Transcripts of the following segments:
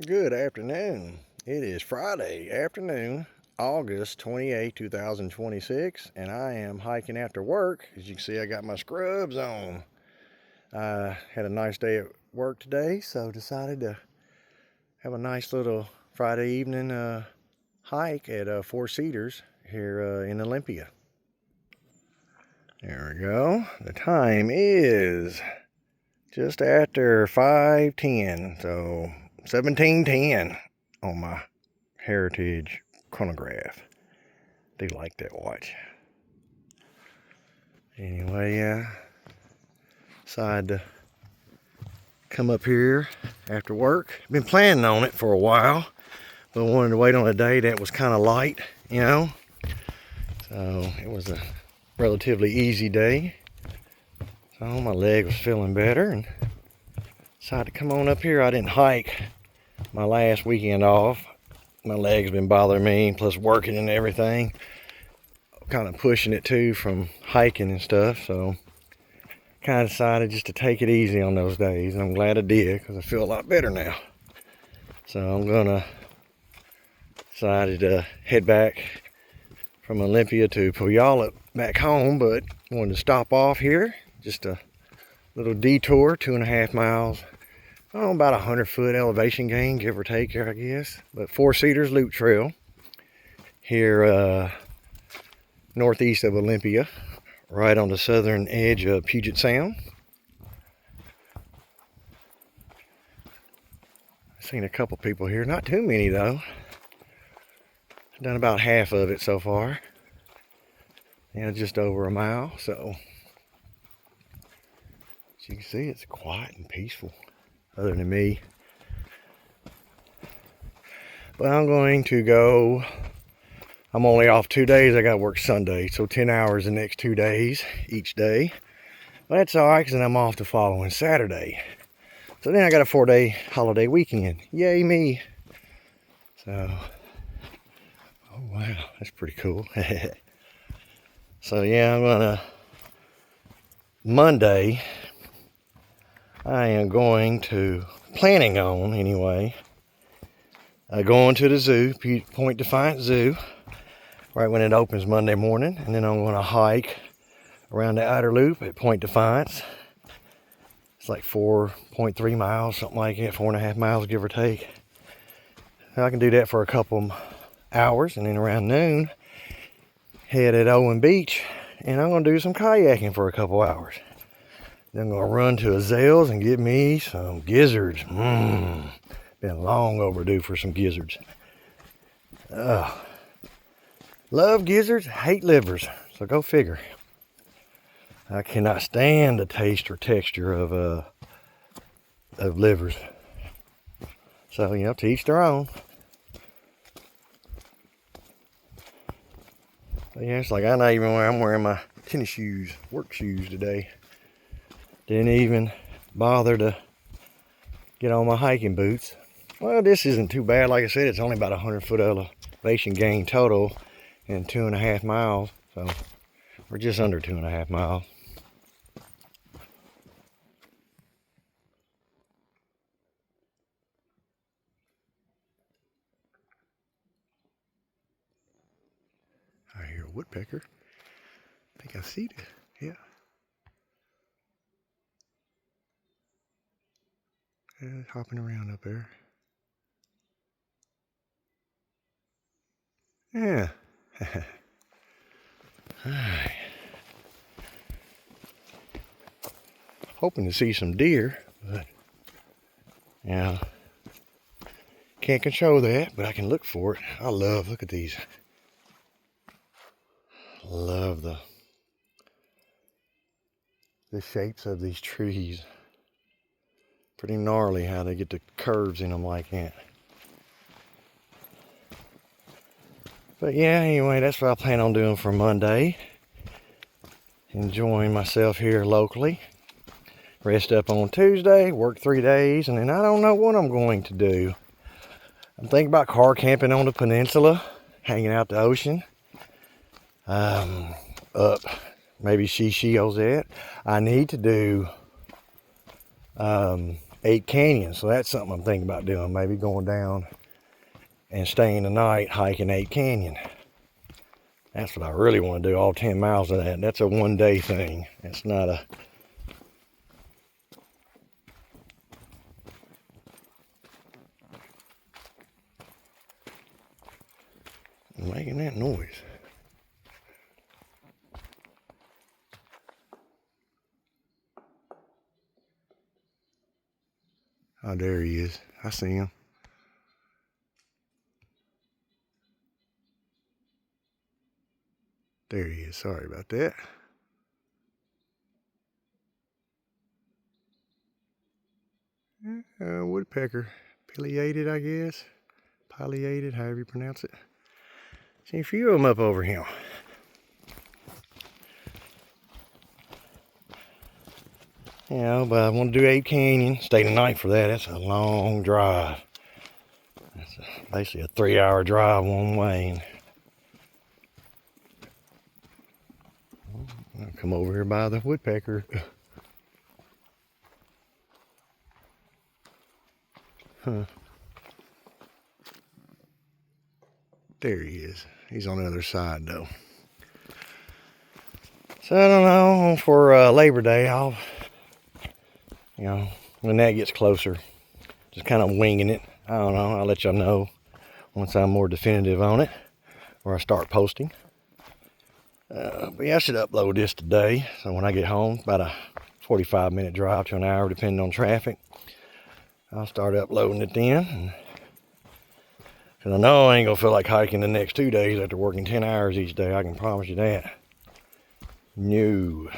Good afternoon. It is Friday afternoon, August 28, 2026, and I am hiking after work. As you can see, I got my scrubs on. I had a nice day at work today, so decided to have a nice little Friday evening hike at Four Cedars here in Olympia. There we go. The time is just after 5:10, so 17:10 on my Heritage chronograph. Do like that watch. Anyway, decided to come up here after work. Been planning on it for a while, but wanted to wait on a day that was kind of light, you know. So it was a relatively easy day. So my leg was feeling better and decided to come on up here. I didn't hike my last weekend off. My leg's been bothering me, plus working and everything. Kind of pushing it too from hiking and stuff, so kind of decided just to take it easy on those days, and I'm glad I did because I feel a lot better now. So I'm gonna decided to head back from Olympia to Puyallup back home, but wanted to stop off here, just a little detour, 2.5 miles. Oh, about 100-foot elevation gain, give or take, I guess. But Four Cedars Loop Trail here northeast of Olympia, right on the southern edge of Puget Sound. I've seen a couple people here, not too many though. I've done about half of it so far. Yeah, just over a mile, so as you can see, it's quiet and peaceful, other than me. But I'm going to go. I'm only off 2 days. I got to work Sunday, so 10 hours the next 2 days each day. But that's all right, because then I'm off the following Saturday. So then I got a 4-day holiday weekend. Yay me! So, oh wow, that's pretty cool. So yeah, Monday, I am planning on anyway, going to the zoo, Point Defiance Zoo, right when it opens Monday morning. And then I'm going to hike around the outer loop at Point Defiance. It's like 4.3 miles, something like that, 4.5 miles, give or take. And I can do that for a couple hours, and then around noon, head at Owen Beach, and I'm going to do some kayaking for a couple hours. Then I'm going to run to Azale's and get me some gizzards. Been long overdue for some gizzards. Love gizzards, hate livers, so go figure. I cannot stand the taste or texture of livers. So, you know, to each their own. But yeah, it's like I'm wearing my tennis shoes, work shoes today. Didn't even bother to get on my hiking boots. Well, this isn't too bad. Like I said, it's only about 100-foot elevation gain total in 2.5 miles. So we're just under 2.5 miles. I hear a woodpecker. I think I see it. Yeah. It's hopping around up there. Yeah. Alright. Hoping to see some deer, but yeah, can't control that, but I can look for it. Look at these. Love the shapes of these trees. Pretty gnarly how they get the curves in them like that. But yeah, anyway, that's what I plan on doing for Monday. Enjoying myself here locally. Rest up on Tuesday, work 3 days, and then I don't know what I'm going to do. I'm thinking about car camping on the peninsula, hanging out the ocean. Up maybe Shields at. I need to do 8 Canyon. So that's something I'm thinking about doing. Maybe going down and staying the night hiking 8 Canyon. That's what I really want to do, all 10 miles of that. That's a one-day thing. It's not a... making that noise. Oh, there he is. I see him. There he is. Sorry about that. Woodpecker. Pileated, I guess. Pileated, however you pronounce it. See a few of them up over here. You know, but I want to do 8 Canyon. Stay the night for that. That's a long drive. That's basically a 3-hour drive one way. I'll come over here by the woodpecker. Huh. There he is. He's on the other side though. So I don't know, for Labor Day, I'll, you know, when that gets closer, just kind of winging it. I don't know, I'll let y'all know once I'm more definitive on it, or I start posting. But yeah, I should upload this today. So when I get home, about a 45-minute drive to an hour, depending on traffic, I'll start uploading it then. Because I know I ain't going to feel like hiking the next 2 days after working 10 hours each day. I can promise you that. No.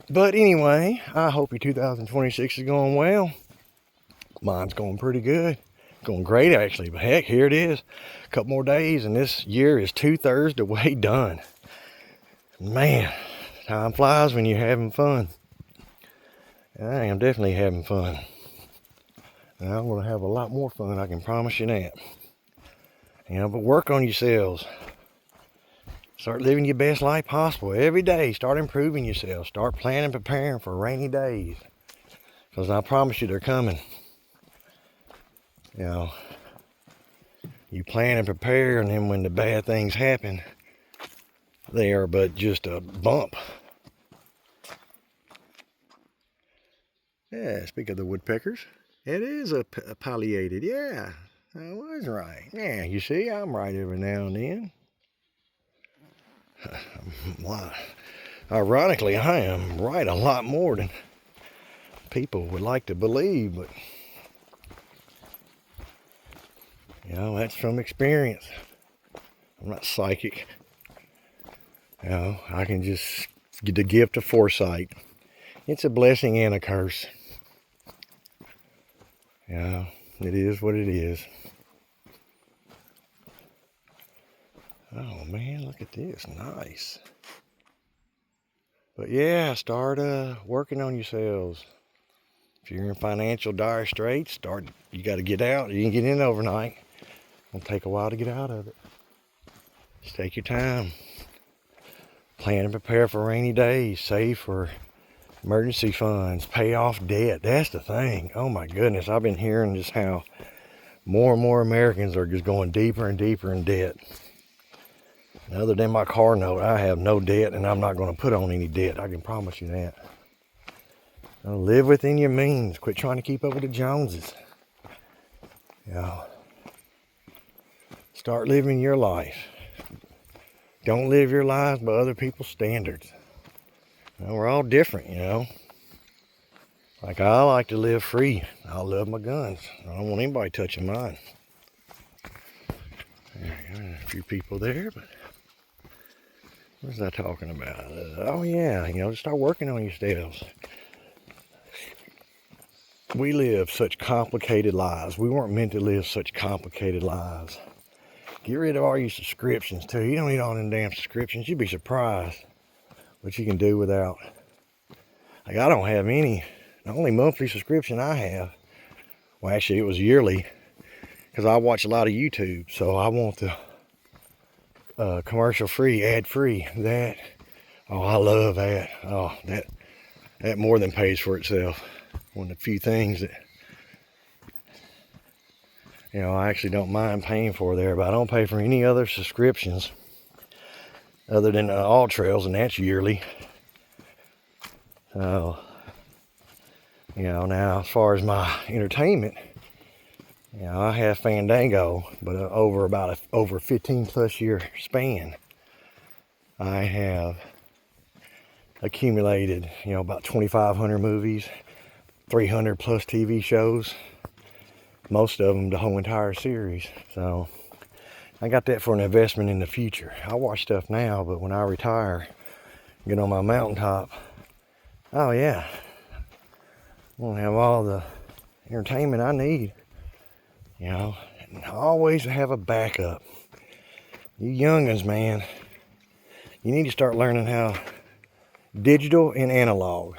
But anyway, I hope your 2026 is going well. Mine's going pretty good. Going great, actually. But heck, here it is. A couple more days, and this year is 2/3 the way done. Man, time flies when you're having fun. I am definitely having fun. And I'm going to have a lot more fun, I can promise you that. You know, but work on yourselves. Start living your best life possible every day. Start improving yourself. Start planning, preparing for rainy days. Because I promise you they're coming. You know, you plan and prepare, and then when the bad things happen, they are but just a bump. Yeah, speak of the woodpeckers. It is a pileated, yeah. I was right. Yeah, you see, I'm right every now and then. Well, ironically, I am right a lot more than people would like to believe, but you know, that's from experience. I'm not psychic. You know, I can just get the gift of foresight. It's a blessing and a curse. Yeah, it is what it is. Oh man, look at this, nice. But yeah, start working on yourselves. If you're in financial dire straits, you got to get out. You can get in overnight. It'll take a while to get out of it. Just take your time. Plan and prepare for rainy days. Save for emergency funds. Pay off debt. That's the thing. Oh my goodness, I've been hearing just how more and more Americans are just going deeper and deeper in debt. And other than my car note, I have no debt, and I'm not going to put on any debt. I can promise you that. Now, live within your means. Quit trying to keep up with the Joneses. You know, start living your life. Don't live your lives by other people's standards. You know, we're all different, you know. Like, I like to live free. I love my guns. I don't want anybody touching mine. There's a few people there, but what was I talking about? Oh yeah, you know, just start working on yourselves. We live such complicated lives. We weren't meant to live such complicated lives. Get rid of all your subscriptions too. You don't need all them damn subscriptions. You'd be surprised what you can do without. Like, I don't have any. The only monthly subscription I have, well actually it was yearly, because I watch a lot of YouTube, so I want the commercial free, ad free. Oh, I love that. Oh, that more than pays for itself. One of the few things that, you know, I actually don't mind paying for there, but I don't pay for any other subscriptions other than All Trails, and that's yearly. So, you know, now as far as my entertainment, you know, I have Fandango, but over a 15 plus year span, I have accumulated, you know, about 2,500 movies, 300 plus TV shows, most of them the whole entire series. So I got that for an investment in the future. I watch stuff now, but when I retire, get on my mountaintop, oh yeah, I'm gonna have all the entertainment I need, you know, and always have a backup. You youngins, man, you need to start learning how digital and analog,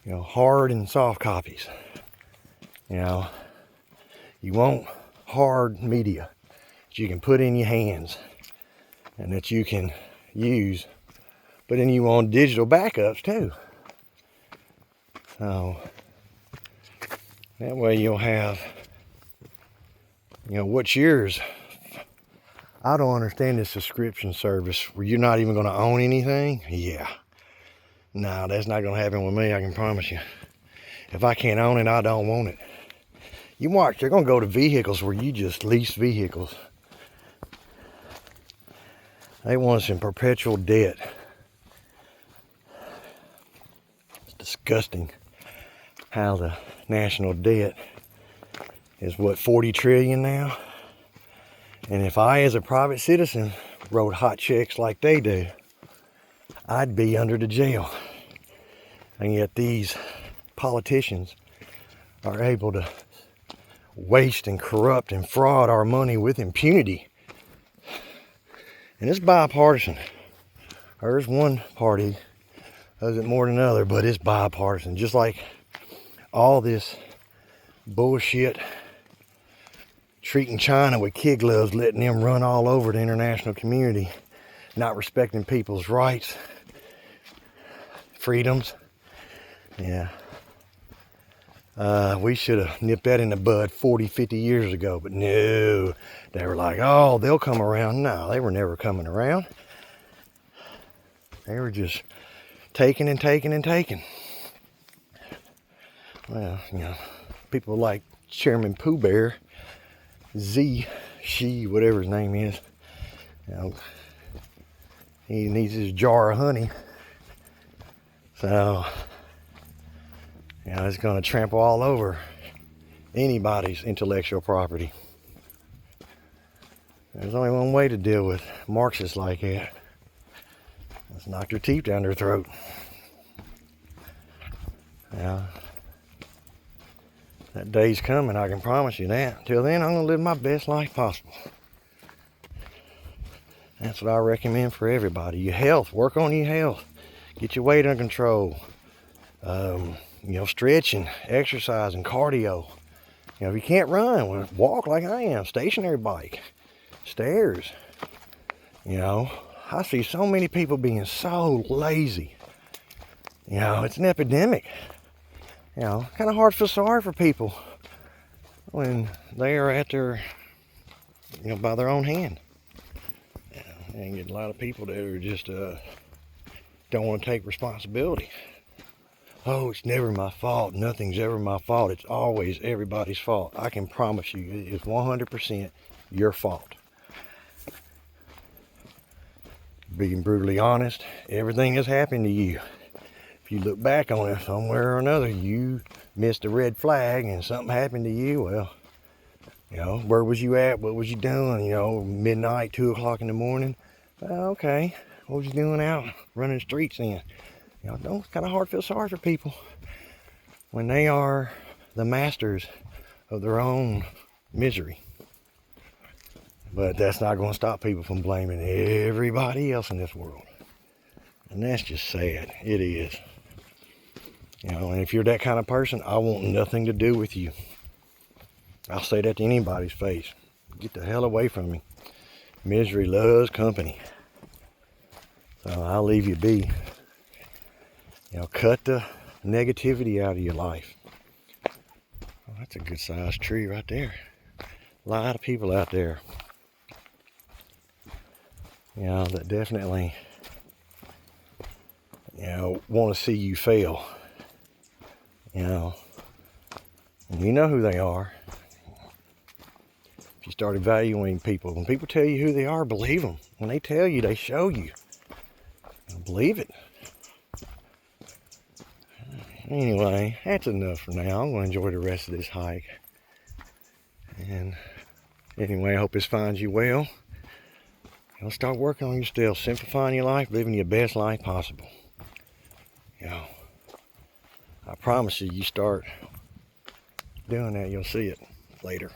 you know, hard and soft copies. You know, you want hard media that you can put in your hands and that you can use, but then you want digital backups too. So that way you'll have, you know, what's yours. I don't understand this subscription service where you're not even going to own anything. Yeah. No, that's not going to happen with me, I can promise you. If I can't own it, I don't want it. You watch, they're going to go to vehicles where you just lease vehicles. They want us in perpetual debt. It's disgusting how the national debt is, what, 40 trillion now? And if I, as a private citizen, wrote hot checks like they do, I'd be under the jail. And yet these politicians are able to waste and corrupt and fraud our money with impunity. And it's bipartisan. There's one party does it more than another, but it's bipartisan. Just like all this bullshit, treating China with kid gloves, letting them run all over the international community, not respecting people's rights, freedoms. Yeah. We should have nipped that in the bud 40, 50 years ago, but no. They were like, oh, they'll come around. No, they were never coming around. They were just taking and taking and taking. Well, you know, people like Chairman Pooh Bear, she, whatever his name is, you know, he needs his jar of honey. So, you know, it's going to trample all over anybody's intellectual property. There's only one way to deal with Marxists like that. Let's knock their teeth down their throat. Yeah. That day's coming, I can promise you that. Till then, I'm going to live my best life possible. That's what I recommend for everybody. Your health, work on your health. Get your weight under control. You know, stretching, exercising, cardio. You know, if you can't run, walk like I am. Stationary bike, stairs. You know, I see so many people being so lazy. You know, it's an epidemic. You know, kind of hard to feel sorry for people when they are at their, you know, by their own hand. You know, and get a lot of people that are just don't want to take responsibility. Oh, it's never my fault. Nothing's ever my fault. It's always everybody's fault. I can promise you, it is 100% your fault. Being brutally honest, everything has happened to you. If you look back on it somewhere or another, you missed a red flag and something happened to you, well, you know, where was you at? What was you doing? You know, midnight, 2 o'clock in the morning. Well, okay, what was you doing out running the streets then? You know, it's kind of hard to feel sorry for people when they are the masters of their own misery. But that's not going to stop people from blaming everybody else in this world. And that's just sad. It is. You know, and if you're that kind of person, I want nothing to do with you. I'll say that to anybody's face. Get the hell away from me. Misery loves company. So I'll leave you be. You know, cut the negativity out of your life. Oh, that's a good sized tree right there. A lot of people out there, you know, that definitely, you know, want to see you fail, you know, and you know who they are. If you start evaluating people, when people tell you who they are, believe them. When they tell you, they show you. Believe it. Anyway, that's enough for now. I'm going to enjoy the rest of this hike. And anyway, I hope this finds you well. You'll start working on yourself, simplifying your life, living your best life possible. You know, I promise you, you start doing that, you'll see it later.